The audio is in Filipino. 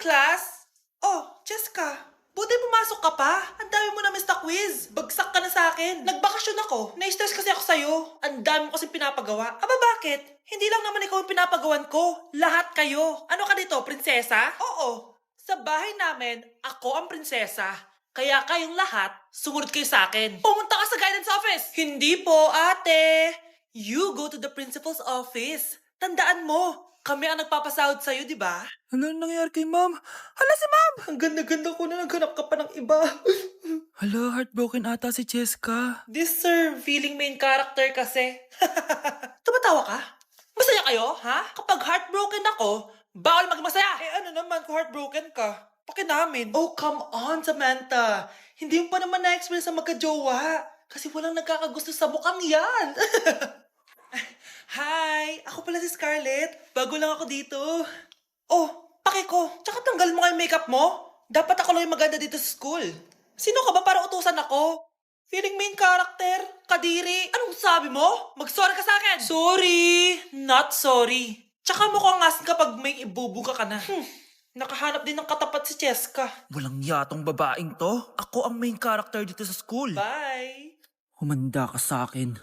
class! Oh, Cheska, buti pumasok ka pa. Ang dami mo na miss na quiz. Bagsak ka na sa akin. Nagbakasyon ako. Na-stress kasi ako sa'yo. Ang dami mo kasi pinapagawa. Aba bakit? Hindi lang naman ikaw ang pinapagawan ko. Lahat kayo. Ano ka dito, prinsesa? Oo. Sa bahay namin, ako ang prinsesa. Kaya kayong lahat, sumunod kayo sa akin. Pumunta ka sa guidance office! Hindi po, ate. You go to the principal's office. Tandaan mo, kami ang nagpapasahod sa'yo, di ba? Ano nangyari kay ma'am? Hala si ma'am! Ang ganda-ganda ko na naghanap ka pa ng iba. Hala, heartbroken ata si Cheska. This sir, feeling main character kasi. Tumatawa ka? Masaya kayo, ha? Kapag heartbroken ako, bawal maging masaya. Eh ano naman kung heartbroken ka? Pakinamin. Oh, come on, Samantha. Hindi mo pa naman na-experience sa magka-jowa. Kasi walang nagkakagusto sa mukhang yan. Hi! Ako pala si Scarlett. Bago lang ako dito. Oh, pake ko. Tsaka tanggal mo nga yung makeup mo. Dapat ako lang yung maganda dito sa school. Sino ka ba para utusan ako? Feeling main character? Kadiri? Anong sabi mo? Mag-sorry ka sa akin! Sorry! Not sorry. Tsaka mukhang asin kapag may ibubuga ka na. Nakahanap din ng katapat si Cheska. Walang yatong babaeng to. Ako ang main character dito sa school. Bye! Humanda ka sa akin.